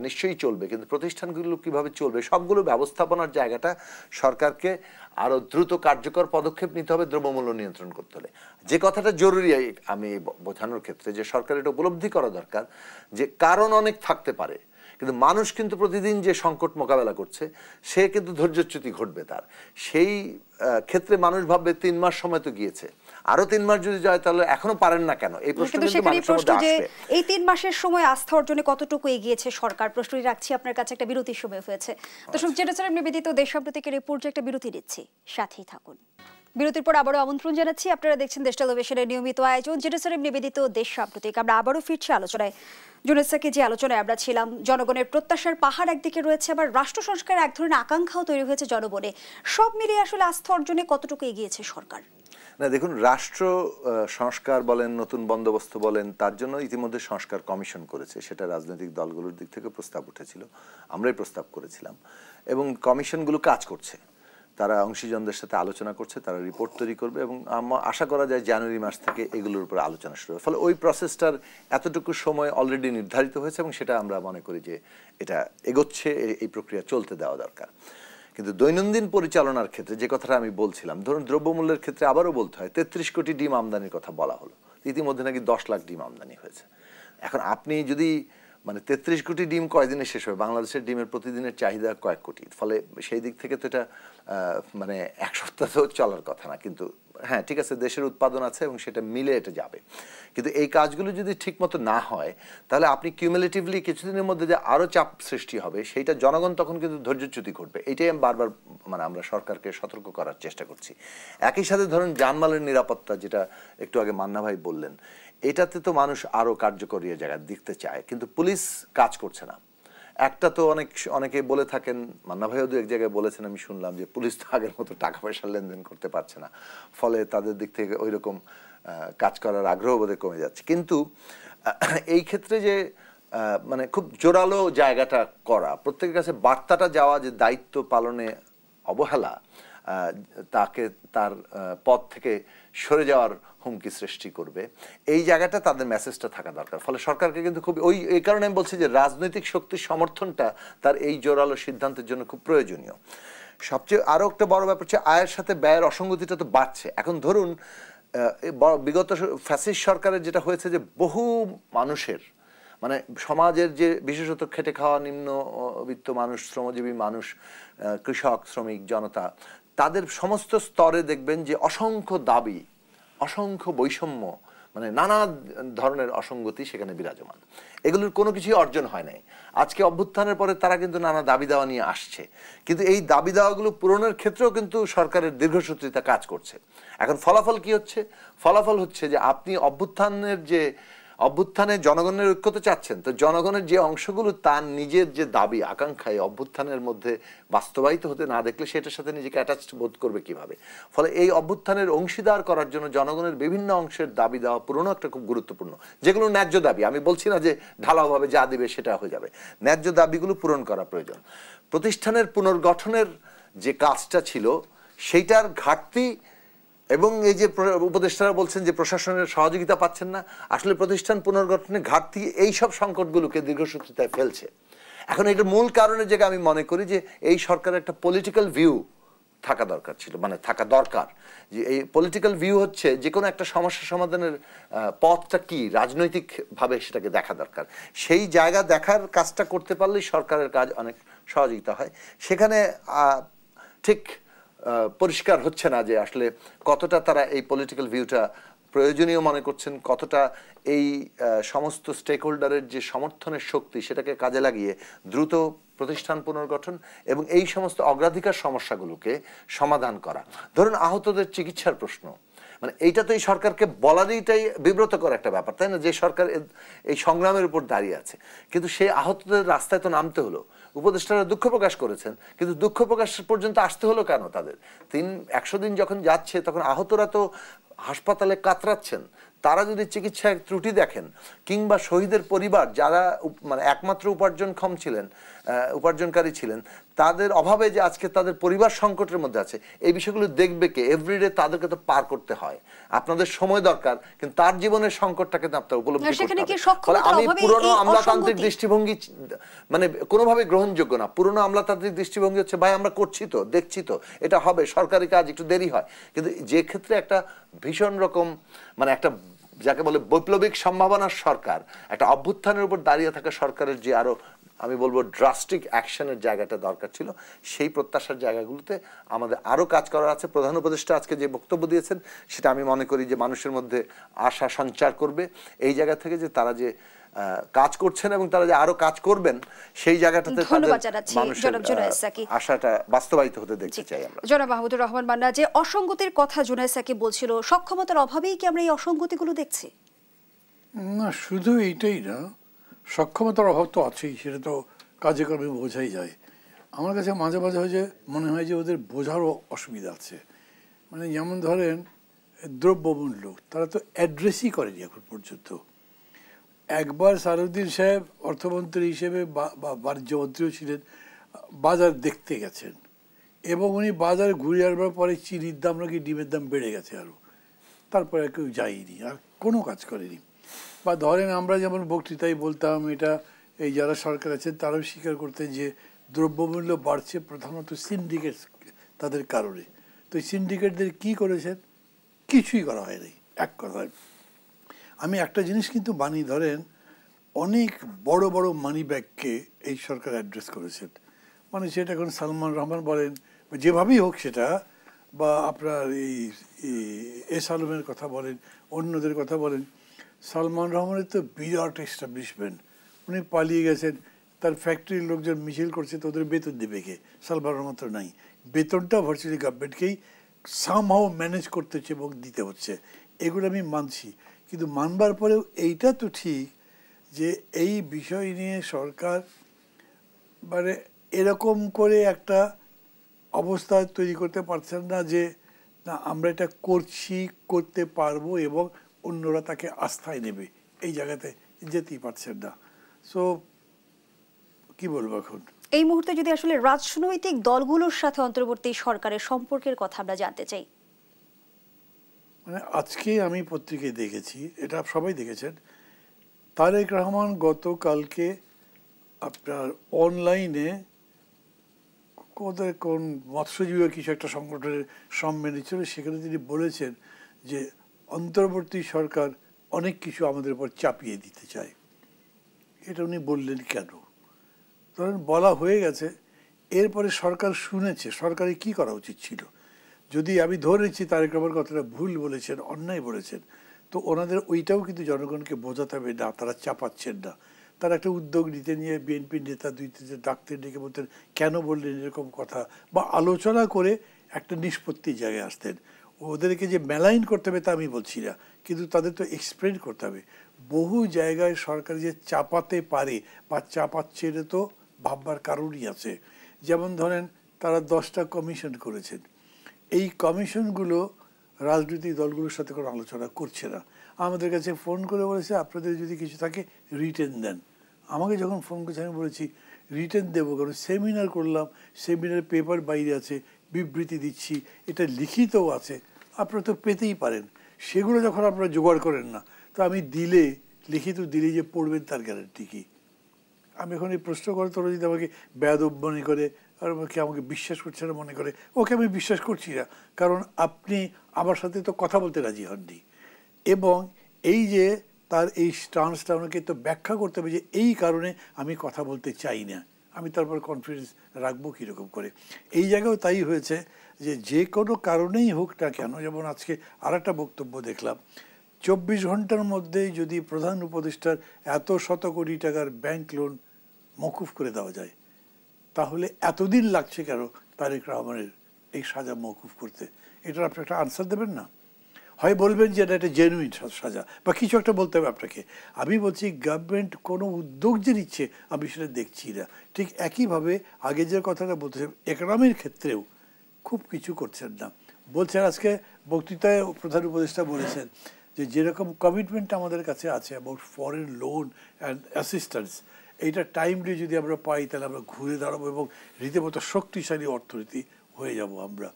নিশ্চয়ই চলবে, কিন্তু প্রতিষ্ঠানগুলো কিভাবে চলবে সবগুলো ব্যবস্থাপনার জায়গাটা সরকারকে আরো দ্রুত কার্যকর পদক্ষেপ নিতে হবে দ্রব্যমূল্য নিয়ন্ত্রণ করতে হলে। যে কথাটা জরুরি আমি বোঝানোর ক্ষেত্রে যে সরকার এটা উপলব্ধি করা দরকার যে কারণ অনেক থাকতে পারে, কিন্তু মানুষ কিন্তু প্রতিদিন যে সংকট মোকাবেলা করছে সে কিন্তু ধৈর্যচ্যুতি ঘটবে তার। সেই ক্ষেত্রে মানুষ ভাববে 3 মাস সময় তো গিয়েছে, আরো 3 মাস যদি যায় তাহলে এখনো পারেন না কেন, এই প্রশ্ন কিন্তু মানুষের মধ্যে আসবে। এই 3 মাসের সময় আস্থা অর্জনে কতটুকু এগিয়েছে সরকার, প্রশ্নটি রাখছি আপনার কাছে। একটা বিরতির সময় হয়েছে। দর্শক, জেরুজালেম নিবেদিত দেশসাম্প্রতিকের রিপোর্টে একটা বিরতি দিচ্ছি, সাথেই থাকুন। বিরতির পর আবারও আমন্ত্রণ জানাচ্ছি, আপনারা দেখছেন দেশ টেলিভিশনের নিয়মিত আয়োজন জেরুজালেম নিবেদিত দেশসাম্প্রতিক। আমরা আবারও ফিরছি আলোচনায়। জুনেসাকে যে আলোচনায় আমরা ছিলাম, জনগণের প্রত্যাশার পাহাড় একদিকে রয়েছে, আবার রাষ্ট্র সংস্কারের এক ধরনের আকাঙ্ক্ষাও তৈরি হয়েছে জনমনে। সব মিলিয়ে আসলে আস্থা অর্জনে কতটুকু এগিয়েছে সরকার? না দেখুন, রাষ্ট্র সংস্কার বলেন, নতুন বন্দোবস্ত বলেন, তার জন্য ইতিমধ্যে সংস্কার কমিশন করেছে। সেটা রাজনৈতিক দলগুলোর দিক থেকে প্রস্তাব উঠেছিল, আমরাই প্রস্তাব করেছিলাম, এবং কমিশনগুলো কাজ করছে। তারা অংশীজনদের সাথে আলোচনা করছে, তারা রিপোর্ট তৈরি করবে, এবং আশা করা যায় জানুয়ারি মাস থেকে এগুলোর উপর আলোচনা শুরু হবে। ফলে ওই প্রসেসটার এতটুকু সময় অলরেডি নির্ধারিত হয়েছে, এবং সেটা আমরা মনে করি যে এটা এগোচ্ছে, এই প্রক্রিয়া চলতে দেওয়া দরকার। কিন্তু দৈনন্দিন পরিচালনার ক্ষেত্রে যে কথাটা আমি বলছিলাম, ধরুন দ্রব্যমূল্যের ক্ষেত্রে আবারও বলতে হয় 33 কোটি ডিম আমদানির কথা বলা হলো, ইতিমধ্যে নাকি 10 লাখ ডিম আমদানি হয়েছে। এখন আপনি যদি মানে 33 কোটি ডিম কয়দিনে শেষ হবে? বাংলাদেশের ডিমের প্রতিদিনের চাহিদা কয়েক কোটি। ফলে সেই দিক থেকে তো এটা মানে এক সপ্তাহ তো চলার কথা না। কিন্তু হ্যাঁ, ঠিক আছে, দেশের উৎপাদন আছে এবং সেটা মিলে এটা যাবে। কিন্তু এই কাজগুলো যদি ঠিকমতো না হয় তাহলে আপনি কিউমুলেটিভলি কিছুদিনের মধ্যে যে আরও চাপ সৃষ্টি হবে, সেইটা জনগণ তখন কিন্তু ধৈর্যচ্যুতি ঘটবে। এটাই আমি বারবার মানে আমরা সরকারকে সতর্ক করার চেষ্টা করছি। একই সাথে ধরুন জানমালের নিরাপত্তা, যেটা একটু আগে মান্না ভাই বললেন, এটাতে তো মানুষ আরও কার্যকরী জায়গা দেখতে চায়, কিন্তু পুলিশ কাজ করছে না। একটা তো অনেকে বলে থাকেন, মান্না ভাইও 2-1 জায়গায় বলেছেন, আমি শুনলাম যে পুলিশ তো আগের মতো টাকা পয়সার লেনদেন করতে পারছে না, ফলে তাদের দিক থেকে ওই রকম কাজ করার আগ্রহ বোধহয় কমে যাচ্ছে। কিন্তু এই ক্ষেত্রে যে মানে খুব জোরালো জায়গাটা করা, প্রত্যেকের কাছে বার্তাটা যাওয়া যে দায়িত্ব পালনে অবহেলা তাকে তার পদ থেকে সরে যাওয়ার হুমকি সৃষ্টি করবে, এই জায়গাটা তাদের মেসেজটা থাকা দরকার। ফলে সরকারকে কিন্তু খুব এই কারণে আমি বলছি যে রাজনৈতিক শক্তির সমর্থনটা তার এই জোরালো সিদ্ধান্তের জন্য খুব প্রয়োজনীয়। সবচেয়ে আরও একটা বড় ব্যাপার হচ্ছে আয়ের সাথে ব্যয়ের অসঙ্গতিটা তো বাড়ছে। এখন ধরুন বিগত ফ্যাসিস্ট সরকারের যেটা হয়েছে যে বহু মানুষের মানে সমাজের যে বিশেষত খেটে খাওয়া নিম্নবিত্ত মানুষ, শ্রমজীবী মানুষ, কৃষক, শ্রমিক, জনতা, তাদের সমস্ত স্তরে দেখবেন যে অসংখ্য দাবি, অসংখ্য বৈষম্য, মানে নানা ধরনের অসঙ্গতি সেখানে বিরাজমান। এগুলোর কোনো কিছুই অর্জন হয় নাই। আজকে অভ্যুত্থানের পরে তারা কিন্তু নানা দাবি দেওয়া নিয়ে আসছে, কিন্তু এই দাবি দেওয়াগুলো পূরণের ক্ষেত্রেও কিন্তু সরকারের দীর্ঘসূত্রিতা কাজ করছে। এখন ফলাফল কি হচ্ছে? ফলাফল হচ্ছে যে আপনি অভ্যুত্থানে জনগণের ঐক্যতা চাচ্ছেন, তো জনগণের যে অংশগুলো তার নিজের যে দাবি আকাঙ্ক্ষায় অভ্যুত্থানের মধ্যে বাস্তবায়িত হতে না দেখলে সেটার সাথে নিজেকে অ্যাটাচড বোধ করবে কিভাবে? ফলে এই অভ্যুত্থানের অংশীদার করার জন্য জনগণের বিভিন্ন অংশের দাবি দেওয়া পূরণও একটা খুব গুরুত্বপূর্ণ। যেগুলো ন্যায্য দাবি, আমি বলছি না যে ঢালাওভাবে যা দিবে সেটা হয়ে যাবে, ন্যায্য দাবিগুলো পূরণ করা প্রয়োজন। প্রতিষ্ঠানের পুনর্গঠনের যে কাজটা ছিল সেইটার ঘাটতি, এবং এই যে উপদেষ্টারা বলছেন যে প্রশাসনের সহযোগিতা পাচ্ছেন না, আসলে প্রতিষ্ঠান পুনর্গঠনের ঘাটতি এই সব সংকটগুলোকে দীর্ঘসূত্রিতায় ফেলছে। এখন এটার মূল কারণের জায়গায় আমি মনে করি যে এই সরকারের একটা পলিটিক্যাল ভিউ থাকা দরকার ছিল, মানে থাকা দরকার যে এই পলিটিক্যাল ভিউ হচ্ছে যে কোনো একটা সমস্যা সমাধানের পথটা কি, রাজনৈতিকভাবে সেটাকে দেখা দরকার। সেই জায়গা দেখার কাজটা করতে পারলেই সরকারের কাজ অনেক সহযোগিতা হয়। সেখানে ঠিক পরিষ্কার হচ্ছে না যে আসলে কতটা তারা এই পলিটিক্যাল ভিউটা প্রয়োজনীয় মনে করছেন, কতটা এই সমস্ত স্টেক হোল্ডারের যে সমর্থনের শক্তি সেটাকে কাজে লাগিয়ে দ্রুত প্রতিষ্ঠান পুনর্গঠন এবং এই সমস্ত অগ্রাধিকার সমস্যাগুলোকে সমাধান করা। ধরুন আহতদের চিকিৎসার প্রশ্ন, মানে এইটা তো এই সরকারকে বলারইটাই বিব্রতকর একটা ব্যাপার, তাই না, যে সরকার এই সংগ্রামের উপর দাঁড়িয়ে আছে। কিন্তু সেই আহতদের রাস্তায় তো নামতে হলো। উপদেষ্টারা দুঃখ প্রকাশ করেছেন, কিন্তু দুঃখ প্রকাশ পর্যন্ত আসতে হলো কেন তাদের? 100 দিন যখন যাচ্ছে তখন আহতরা তো হাসপাতালে কাতরাচ্ছেন। তারা যদি চিকিৎসায় ত্রুটি দেখেন, কিংবা শহীদের পরিবার যারা মানে একমাত্র উপার্জনক্ষম ছিলেন, উপার্জনকারী ছিলেন, তাদের অভাবে যে আজকে তাদের পরিবার সংকটের মধ্যে আছে, এই বিষয়গুলো দেখবে কে? এভরিডে তাদেরকে তো পার করতে হয়। আপনাদের সময় দরকার, কিন্তু তার জীবনের সংকটটাকে আপনার উপলব্ধি করতে হবে। আমি পুরনো আমলাতান্ত্রিক দৃষ্টিভঙ্গি মানে কোনোভাবে গ্রহণযোগ্য না। পুরনো আমলাতান্ত্রিক দৃষ্টিভঙ্গি হচ্ছে ভাই আমরা করছি তো, দেখছি তো, এটা হবে, সরকারি কাজ একটু দেরি হয়। কিন্তু যে ক্ষেত্রে একটা ভীষণ রকম মানে একটা যাকে বলে বৈপ্লবিক সম্ভাবনার সরকার, একটা অভ্যুত্থানের উপর দাঁড়িয়ে থাকা সরকারের যে আরো আমি বলবো ড্রাস্টিক অ্যাকশনের জায়গাটা দরকার ছিল, সেই প্রত্যাশার জায়গাগুলোতে আমাদের আরো কাজ করার আছে। প্রধান উপদেষ্টা আজকে যে বক্তব্য দিয়েছেন সেটা আমি মনে করি যে মানুষের মধ্যে আশা সঞ্চার করবে এই জায়গা থেকে, যে তারা যে কাজ করছেন এবং তারা যে আরো কাজ করবেন, সেই জায়গাটাতে মানুষের আশাটা বাস্তবায়িত হতে দেখতে চাই আমরা। জনাব মাহমুদুর রহমান মান্না, যে অসঙ্গতির কথা জুনায়েদ সাকিব বলছিল, সক্ষমতার অভাবেই কি আমরা এই অসঙ্গতিগুলো দেখছি? না, শুধু এইটাই না, সক্ষমতার অভাব তো আছেই, সেটা তো কাজে কর্মে বোঝাই যায়। আমার কাছে মাঝে মাঝে মনে হয় যে ওদের বোঝারও অসুবিধা আছে। মানে যেমন ধরেন দ্রব্যমূল্য, তারা তো অ্যাড্রেসই করেনি এখন পর্যন্ত। একবার সারুদ্দিন সাহেব অর্থমন্ত্রী হিসেবে বা বাণিজ্যমন্ত্রীও ছিলেন, বাজার দেখতে গেছেন এবং উনি বাজার ঘুরে আসবার পরে চিনির দাম নাকি ডিমের দাম বেড়ে গেছে আরও, তারপরে কেউ যায়নি, আর কোনো কাজ করেনি। বা ধরেন আমরা যেমন বক্তৃতায় বলতাম, এটা এই যারা সরকার আছেন তারাও স্বীকার করতেন যে দ্রব্যমূল্য বাড়ছে প্রধানত সিন্ডিকেট তাদের কারণে। তো এই সিন্ডিকেটদের কী করেছেন? কিছুই করা হয়নি এক কথায়। আমি একটা জিনিস কিন্তু মানি, ধরেন অনেক বড় বড় মানি ব্যাগকে এই সরকার অ্যাড্রেস করেছেন। মানে সেটা এখন সালমান রহমান বলেন, যেভাবেই হোক সেটা, বা আপনার এই এস আলমের কথা বলেন, অন্যদের কথা বলেন। সালমান রহমানের তো বিরাট এস্টাবলিশমেন্ট, উনি পালিয়ে গেছেন, তার ফ্যাক্টরির লোকজন মিছিল করছে, তো ওদের বেতন দেবে কে? সালমান রহমান তো নাই, বেতনটা ভার্চুয়ালি গভর্নমেন্টকেই সামহাও ম্যানেজ করতে হচ্ছে এবং দিতে হচ্ছে। এগুলো আমি মানছি, কিন্তু মানবার পরেও এইটা তো ঠিক যে এই বিষয় নিয়ে সরকার মানে এরকম করে একটা অবস্থা তৈরি করতে পারছেন না যে না আমরা এটা করছি, করতে পারবো এবং অন্যরা তাকে আস্থায় নেবে, এই জায়গাতে যেতেই পারছেন না। সো কি বলবো এখন এই মুহূর্তে যদি আসলে রাজনৈতিক দলগুলোর সাথে অন্তর্বর্তী সরকারের সম্পর্কের কথা আমরা জানতে চাই। মানে আজকে আমি পত্রিকায় দেখেছি, এটা সবাই দেখেছেন, তারেক রহমান গতকালকে আপনার অনলাইনে কোন মৎস্যজীবী কিছু একটা সংগঠনের সম্মেলন ছিল, সেখানে তিনি বলেছেন যে অন্তর্বর্তী সরকার অনেক কিছু আমাদের উপর চাপিয়ে দিতে চায়। এটা উনি বললেন কেন? ধরেন বলা হয়ে গেছে, এরপরে সরকার শুনেছে সরকারের কি করা উচিত ছিল। যদি আমি ধরে নিচ্ছি তারেক রহমান কথাটা ভুল বলেছেন, অন্যায় বলেছেন, তো ওনাদের ওইটাও কিন্তু জনগণকে বোঝাতে হবে না তারা চাপাচ্ছেন না। তারা একটা উদ্যোগ নিতে নিয়ে বিএনপির নেতা দুই তিনজন ডাকতেন, ডেকে বলতেন কেন বললেন এরকম কথা, বা আলোচনা করে একটা নিষ্পত্তির জায়গায় আসতেন। ওদেরকে যে মেলাইন করতে হবে তা আমি বলছি না, কিন্তু তাদের তো এক্সপ্লেন করতে হবে। বহু জায়গায় সরকার যে চাপাতে পারে বা চাপাচ্ছে, এটা তো ভাববার কারণই আছে। যেমন ধরেন তারা 10টা কমিশন করেছেন, এই কমিশনগুলো রাজনৈতিক দলগুলোর সাথে কোনো আলোচনা করছে না। আমাদের কাছে ফোন করে বলেছে আপনাদের যদি কিছু থাকে রিটেন দেন। আমাকে যখন ফোন করেছে আমি বলেছি রিটেন দেবো, কারণ সেমিনার করলাম, সেমিনার পেপার বাইরে আছে, বিবৃতি দিচ্ছি, এটা লিখিতও আছে, আপনারা তো পেতেই পারেন। সেগুলো যখন আপনারা জোগাড় করেন না, তো আমি দিলে লিখিত দিলে যে পড়বেন তার গ্যারান্টি কী? আমি এখন এই প্রশ্ন করে তোরা যদি আমাকে বেয়াদব মনে করে আর আমাকে বিশ্বাস করছে না মনে করে, ওকে আমি বিশ্বাস করছি না, কারণ আপনি আমার সাথে তো কথা বলতে রাজি হননি। এবং এই যে তার এই স্টান্সটা আমাকে তো ব্যাখ্যা করতে হবে যে এই কারণে আমি কথা বলতে চাই না, আমি তারপর কনফিডেন্স রাখবো কীরকম করে। এই জায়গাও তাই হয়েছে যে যে কোনো কারণেই হোক না কেন, যেমন আজকে আর একটা বক্তব্য দেখলাম, 24 ঘন্টার মধ্যে যদি প্রধান উপদেষ্টার এত শত কোটি টাকার ব্যাংক লোন মওকুফ করে দেওয়া যায়, তাহলে এতদিন লাগছে কেন তারেক রহমানের এই সাজা মওকুফ করতে? এটার আপনি একটা আনসার দেবেন না? হয় বলবেন যে এটা একটা জেনুইন সাজা বা কিছু একটা বলতে হবে আপনাকে। আমি বলছি গভর্নমেন্ট কোনো উদ্যোগ যে নিচ্ছে আমি সেটা দেখছি না। ঠিক একইভাবে আগে যে কথাটা বলতেছেন ইকোনমির ক্ষেত্রেও খুব কিছু করছেন না। বলছেন আজকে বক্তৃতায় প্রধান উপদেষ্টা বলেছেন যে যেরকম কমিটমেন্ট আমাদের কাছে আছে about foreign loan and assistance, এইটা টাইমলি যদি আমরা পাই তাহলে আমরা ঘুরে দাঁড়াবো এবং রীতিমতো শক্তিশালী অর্থনীতি হয়ে যাব আমরা।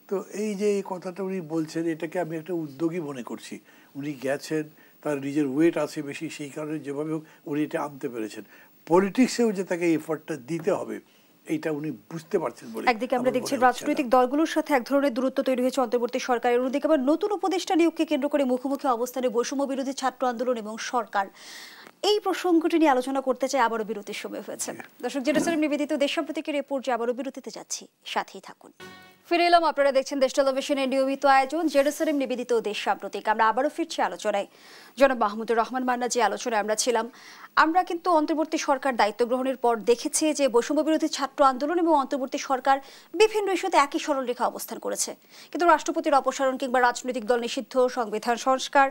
তো এই যে এই কথাটা উনি বলছেন এটাকে আমি একটা উদ্যোগই মনে করছি। উনি গেছেন, তার নিজের ওয়েট আছে বেশি, সেই কারণে যেভাবে হোক উনি এটা আনতে পেরেছেন। পলিটিক্সেও যে তাকে এফোর্টটা দিতে হবে এইটা উনি বুঝতে পারছেন বলে একদিকে আমরা দেখছি রাজনৈতিক দলগুলোর সাথে এক ধরনের দূরত্ব তৈরি হয়েছে অন্তর্বর্তী সরকারের, অন্যদিকে আবার নতুন উপদেষ্টা নিয়োগকে কেন্দ্র করে মুখোমুখি অবস্থানে বৈষম্য বিরোধী ছাত্র আন্দোলন এবং সরকার। এই প্রসঙ্গটি নিয়ে আলোচনা করতে চাই, আবারও বিরতির সময় হয়েছে। দর্শক, জেরুজালেম নিবেদিত দেশ সম্প্রতিকের রিপোর্ট যে আবারও বিরতিতে যাচ্ছি, সাথেই থাকুন। ফিরে এলাম, আপনারা দেখছেন দেশ টেলিভিশনের নিয়মিত আয়োজন জেরুজালেম নিবেদিত দেশ সাম্প্রতিক। আমরা আবারও ফিরছি আলোচনায়। জনাব মাহমুদুর রহমান মান্না, যে আলোচনায় আমরা ছিলাম, আমরা কিন্তু অন্তর্বর্তী সরকার দায়িত্ব গ্রহণের পর দেখেছি যে বৈষম্য বিরোধী ছাত্র আন্দোলন এবং অন্তর্বর্তী সরকার বিভিন্ন ইস্যুতে একই সরলরেখা অবস্থান করেছে, কিন্তু রাষ্ট্রপতির অপসারণ কিংবা রাজনৈতিক দল নিষিদ্ধ, সংবিধান সংস্কার,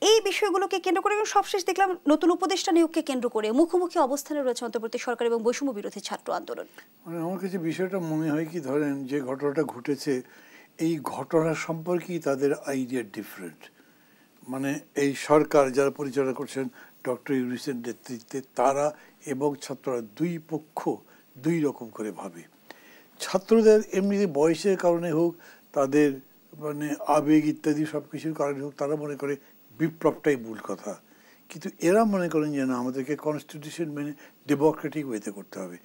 এই বিষয়গুলোকে কেন্দ্র করে এবং সবশেষ দেখলাম নতুন উপদেষ্টা নিয়োগকে কেন্দ্র করে মুখোমুখি অবস্থানে রয়েছে অন্তর্বর্তী সরকার এবং বৈষম্য বিরোধী ছাত্র আন্দোলন। মানে আমার কাছে বিষয়টা মনে হয় কি, ধরেন যে ঘটনাটা ঘটেছে এই ঘটনা সম্পর্কেই তাদের আইডিয়া ডিফারেন্ট। মানে এই সরকার যারা পরিচালনা করছেন ডক্টর ইউনূসের নেতৃত্বে, তারা এবং ছাত্ররা দুই পক্ষ দুই রকম করে ভাবে। ছাত্রদের এমনিতে বয়সের কারণে হোক, তাদের মানে আবেগ ইত্যাদি সব কিছুর কারণে হোক, তারা মনে করে বিপ্লবটাই মূল কথা। কিন্তু এরা মনে করেন যে না, আমাদেরকে কনস্টিটিউশন মেনে ডেমোক্রেটিক ওয়েতে করতে হবে।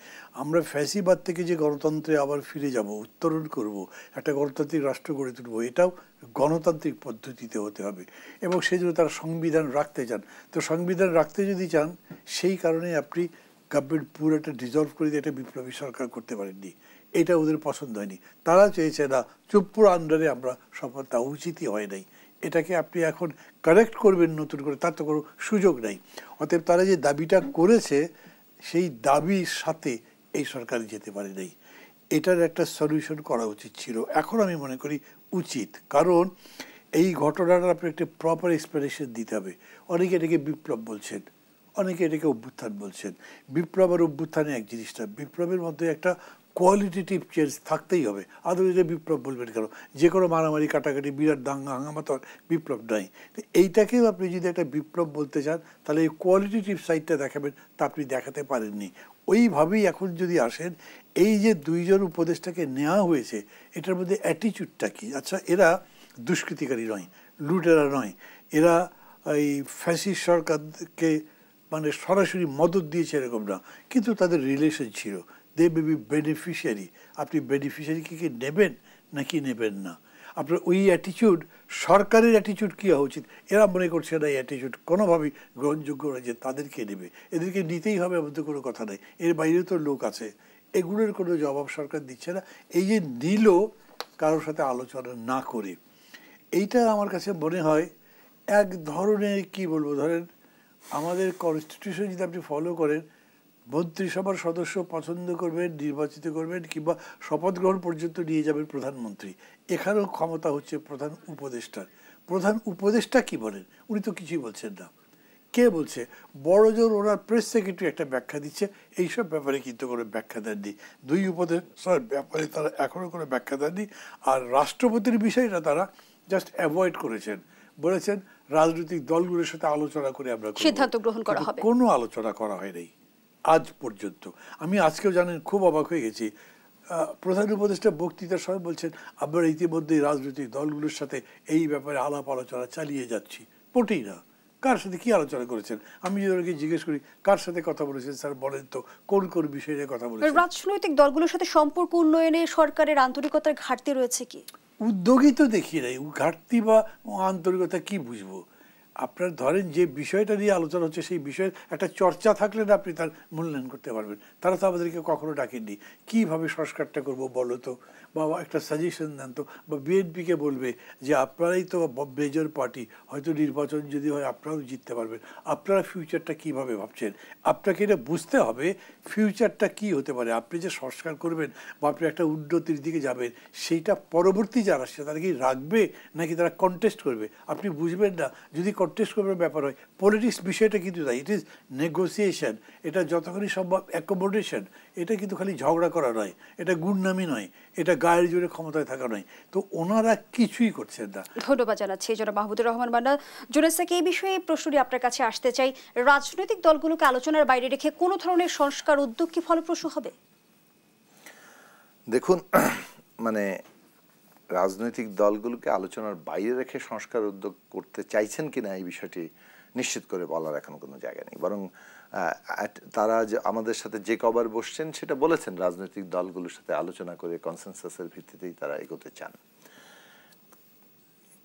আমরা ফ্যাসিবাদ থেকে যে গণতন্ত্রে আবার ফিরে যাব, উত্তরণ করব, একটা গণতান্ত্রিক রাষ্ট্র গড়ে তুলব, এটাও গণতান্ত্রিক পদ্ধতিতে হতে হবে। এবং সেই জন্য তারা সংবিধান রাখতে চান। তো সংবিধান রাখতে যদি চান, সেই কারণে আপনি গভর্নমেন্ট পুরোটা ডিজলভ করে দিয়ে একটা বিপ্লবী সরকার করতে পারেননি। এটা ওদের পছন্দ হয়নি। তারা চেয়েছে না, চুপ্পুর আন্ডারে আমরা শপথ, তা উচিতই হয় নাই। এটাকে আপনি এখন কারেক্ট করবেন নতুন করে, তার তো কোনো সুযোগ নাই। অতএব তারা যে দাবিটা করেছে সেই দাবির সাথে এই সরকার যেতে পারে নাই। এটার একটা সলিউশন করা উচিত ছিল, এখন আমি মনে করি উচিত। কারণ এই ঘটনাটার আপনি একটা প্রপার এক্সপ্লেনেশন দিতে হবে। অনেকে এটাকে বিপ্লব বলছেন, অনেকে এটাকে অভ্যুত্থান বলছেন। বিপ্লব আর অভ্যুত্থানে এক জিনিসটা, বিপ্লবের মধ্যে একটা কোয়ালিটেটিভ চেঞ্জ থাকতেই হবে। আদৌ বিপ্লব বলবেন কেন? যে কোনো মারামারি কাটাকাটি বিরাট দাঙ্গা হাঙ্গামা তো বিপ্লব নাই। তো এইটাকেও আপনি যদি একটা বিপ্লব বলতে চান, তাহলে এই কোয়ালিটেটিভ সাইডটা দেখাবেন, তা আপনি দেখাতে পারেননি। ওইভাবেই এখন যদি আসেন, এই যে দুইজন উপদেষ্টাকে নেওয়া হয়েছে, এটার মধ্যে অ্যাটিচিউডটা কী? আচ্ছা, এরা দুষ্কৃতিকারী নয়, লুটেরা নয়, এরা এই ফ্যাসিস্ট সরকারকে মানে সরাসরি মদত দিয়েছে এরকম না, কিন্তু তাদের রিলেশন ছিল। দে মে বি বেনিফিশিয়ারি। আপনি বেনিফিশিয়ারিকে কি নেবেন নাকি নেবেন না? আপনার ওই অ্যাটিচিউড, সরকারের অ্যাটিচিউড কী হওয়া উচিত? এরা মনে করছে না এই অ্যাটিচিউড কোনোভাবেই গ্রহণযোগ্য নয় যে তাদেরকে নেবে, এদেরকে নিতেই হবে, এমন তো কোনো কথা নেই। এর বাইরেও তো লোক আছে। এগুলোর কোনো জবাব সরকার দিচ্ছে না। এই যে নিল কারোর সাথে আলোচনা না করে, এইটা আমার কাছে মনে হয় এক ধরনের, কি বলবো, ধরেন আমাদের কনস্টিটিউশন যদি আপনি ফলো করেন, মন্ত্রিসভার সদস্য পছন্দ করবেন, নির্বাচিত করবেন, কিংবা শপথ গ্রহণ পর্যন্ত নিয়ে যাবেন প্রধানমন্ত্রী। এখানেও ক্ষমতা হচ্ছে প্রধান উপদেষ্টার। প্রধান উপদেষ্টা কি বলেন? উনি তো কিছুই বলছেন না। কে বলছে? বড় জোর ওনার প্রেস সেক্রেটারি একটা ব্যাখ্যা দিচ্ছে। এইসব ব্যাপারে কিন্তু কোনো ব্যাখ্যা দেননি। দুই উপদেষ্টার ব্যাপারে তারা এখনও কোনো ব্যাখ্যা দেননি। আর রাষ্ট্রপতির বিষয়টা তারা জাস্ট অ্যাভয়েড করেছেন, বলেছেন রাজনৈতিক দলগুলোর সাথে আলোচনা করে আমরা সিদ্ধান্ত গ্রহণ করা হবে। কোনো আলোচনা করা হয়নি আজ পর্যন্ত। আমি আজকেও জানেন খুব অবাক হয়ে গেছি, প্রধান উপদেষ্টা বক্তৃতার সময় বলছেন আমরা ইতিমধ্যেই রাজনৈতিক দলগুলোর সাথে এই ব্যাপারে আলাপ আলোচনা চালিয়ে যাচ্ছি। মোটেই না। কার সাথে কি আলোচনা করেছেন? আমি যদি ওনাকে জিজ্ঞেস করি কার সাথে কথা বলেছেন, স্যার বলেন তো কোন কোন বিষয়ে কথা বলেছেন? রাজনৈতিক দলগুলোর সাথে সম্পর্ক উন্নয়নে সরকারের আন্তরিকতার ঘাটতি রয়েছে কি? উদ্যোগই তো দেখি নাই। ঘাটতি বা আন্তরিকতা কি বুঝবো? আপনার ধরেন যে বিষয়টা নিয়ে আলোচনা হচ্ছে সেই বিষয়ের একটা চর্চা থাকলে না আপনি তার মূল্যায়ন করতে পারবেন। তারা তো আমাদেরকে কখনো ডাকেননি, কীভাবে সংস্কারটা করবো বলো তো, বা একটা সাজেশন দেন তো, বা বিএনপিকে বলবে যে আপনারাই তো মেজর পার্টি, হয়তো নির্বাচন যদি হয় আপনারাও জিততে পারবেন, আপনারা ফিউচারটা কীভাবে ভাবছেন। আপনাকে এটা বুঝতে হবে ফিউচারটা কী হতে পারে। আপনি যে সংস্কার করবেন বা আপনি একটা উন্নতির দিকে যাবেন, সেইটা পরবর্তী যারা আসছে তারা কি রাখবে নাকি তারা কন্টেস্ট করবে আপনি বুঝবেন না। যদি কন্টেস্ট করবার ব্যাপার হয়, পলিটিক্স বিষয়টা কিন্তু তাই, ইট ইজ নেগোসিয়েশন, এটা যতখানি সম্ভব অ্যাকোমোডেশন। এটা কিন্তু খালি ঝগড়া করা নয়, এটা গুন্ডামি নয়, এটা গায়ের জোরে ক্ষমতায় থাকা নয়। তো ওনারা কিছুই করছেন না। ধন্যবাদ জানাচ্ছি জনাব মাহমুদুর রহমান মান্না। জুনেসাকে এই বিষয়ে প্রশ্নটি আপনার কাছে আসতে চাই, রাজনৈতিক দলগুলোকে আলোচনার বাইরে রেখে কোনো ধরনের সংস্কার উদ্যোগ কি ফলপ্রসূ হবে? দেখুন, মানে রাজনৈতিক দলগুলোকে আলোচনার বাইরে রেখে সংস্কার উদ্যোগ করতে চাইছেন কিনা এই বিষয়টি নিশ্চিত করে বলার এখন কোনো জায়গা নেই। বরং তারা যে আমাদের সাথে যে কবার বসছেন সেটা বলেছেন রাজনৈতিক দলগুলোর সাথে আলোচনা করে কনসেনসাসের ভিত্তিতেই তারা এগোতে চান।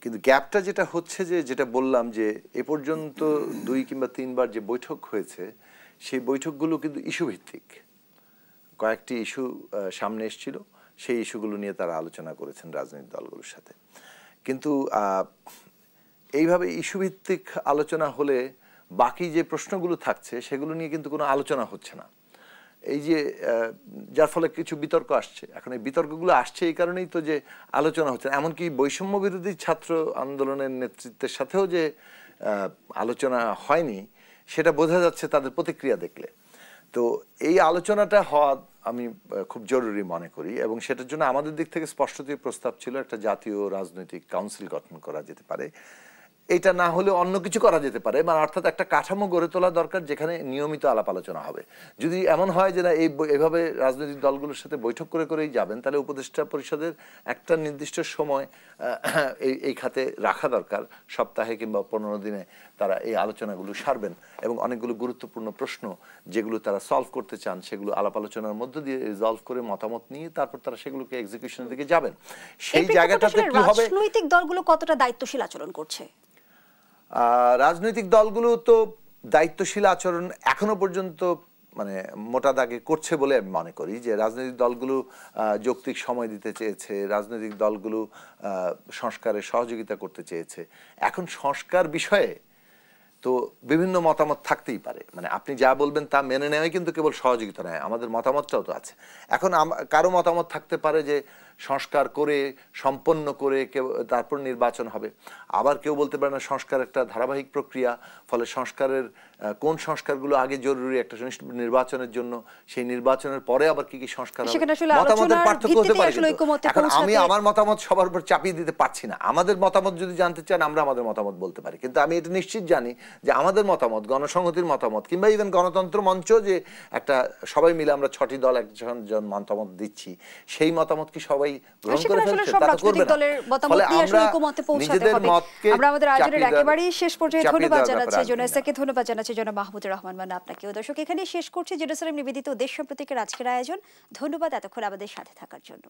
কিন্তু গ্যাপটা যেটা হচ্ছে, যে যেটা বললাম, যে এ পর্যন্ত 2 কিংবা 3 বার যে বৈঠক হয়েছে সেই বৈঠকগুলো কিন্তু ইস্যু ভিত্তিক। কয়েকটি ইস্যু সামনে এসেছিল, সেই ইস্যুগুলো নিয়ে তারা আলোচনা করেছেন রাজনৈতিক দলগুলোর সাথে। কিন্তু এইভাবে ইস্যুভিত্তিক আলোচনা হলে বাকি যে প্রশ্নগুলো থাকছে সেগুলো নিয়ে কিন্তু কোনো আলোচনা হচ্ছে না। এই যে যার ফলে কিছু বিতর্ক আসছে। এখন এই বিতর্কগুলো আসছে এই কারণেই তো যে আলোচনা হচ্ছে। এমনকি বৈষম্য বিরোধী ছাত্র আন্দোলনের নেতৃত্বের সাথেও যে আলোচনা হয়নি সেটা বোঝা যাচ্ছে তাদের প্রতিক্রিয়া দেখলে। তো এই আলোচনাটা হওয়া আমি খুব জরুরি মনে করি, এবং সেটার জন্য আমাদের দিক থেকে স্পষ্টতই প্রস্তাব ছিল একটা জাতীয় রাজনৈতিক কাউন্সিল গঠন করা যেতে পারে। এটা না হলে অন্য কিছু করা যেতে পারে, মানে অর্থাৎ একটা কাঠামো গড়ে তোলা দরকার যেখানে নিয়মিত আলাপ আলোচনা হবে। যদি এমন হয় যে না এইভাবে রাজনৈতিক দলগুলোর সাথে বৈঠক করে করেই যাবেন, তাহলে উপদেষ্টা পরিষদের একটা নির্দিষ্ট সময় এই খাতে রাখা দরকার, সপ্তাহে কিংবা 15 দিনে তারা এই আলোচনাগুলো সারবেন, এবং অনেকগুলো গুরুত্বপূর্ণ প্রশ্ন যেগুলো তারা সলভ করতে চান সেগুলো আলাপ আলোচনার মধ্য দিয়ে রিজলভ করে মতামত নিয়ে তারপর তারা সেগুলোকে এক্সিকিউশনের দিকে যাবেন। সেই জায়গাটাতে কি হবে? রাজনৈতিক দলগুলো কতটা দায়িত্বশীল আচরণ করছে? রাজনৈতিক দলগুলো তো দায়িত্বশীল আচরণ এখনো পর্যন্ত মানে মোটা দাগে করছে বলে আমি মনে করি। যে রাজনৈতিক দলগুলো যৌক্তিক সময় দিতে চেয়েছে, রাজনৈতিক দলগুলো সংস্কারে সহযোগিতা করতে চেয়েছে। এখন সংস্কার বিষয়ে তো বিভিন্ন মতামত থাকতেই পারে, মানে আপনি যা বলবেন তা মেনে নেওয়াই কিন্তু কেবল সহযোগিতা নয়, আমাদের মতামতটাও তো আছে। এখন কারো মতামত থাকতে পারে যে সংস্কার করে সম্পন্ন করে তারপর নির্বাচন হবে, আবার কেউ বলতে পারে না সংস্কার একটা ধারাবাহিক প্রক্রিয়া, ফলে সংস্কারের কোন সংস্কারগুলো আগে জরুরি একটা নির্বাচনের জন্য, সেই নির্বাচনের পরে আবার কি কি সংস্কার হবে, মতামতের পার্থক্য হতে পারে। এখন আমি আমার মতামত সবার উপর চাপিয়ে দিতে পারছি না। আমাদের মতামত যদি জানতে চান আমরা আমাদের মতামত বলতে পারি, কিন্তু আমি এটা নিশ্চিত জানি যে আমাদের মতামত, গণসংহতির মতামত কিংবা ইভেন গণতন্ত্র মঞ্চ যে একটা সবাই মিলে আমরা 6টি দল একজন মতামত দিচ্ছি, সেই মতামত কি সবাই গ্রহণ করে ফেলছে? তা তো করবে না। ফলে আমরা নিজেদের মতকে আমরা আমাদের আয়োজনের একেবারেই শেষ পর্যায়ে ধন্যবাদ জানাচ্ছি জোনেসাকে, ধন্যবাদ জানাচ্ছি জনাব মাহমুদুর রহমান মান্না আপনাকেও। দর্শক, এখানেই শেষ করছি জেরুসালেম নিবেদিত দেশ সম্প্রতিকের আজকের আয়োজন। ধন্যবাদ এতক্ষণ আমাদের সাথে থাকার জন্য।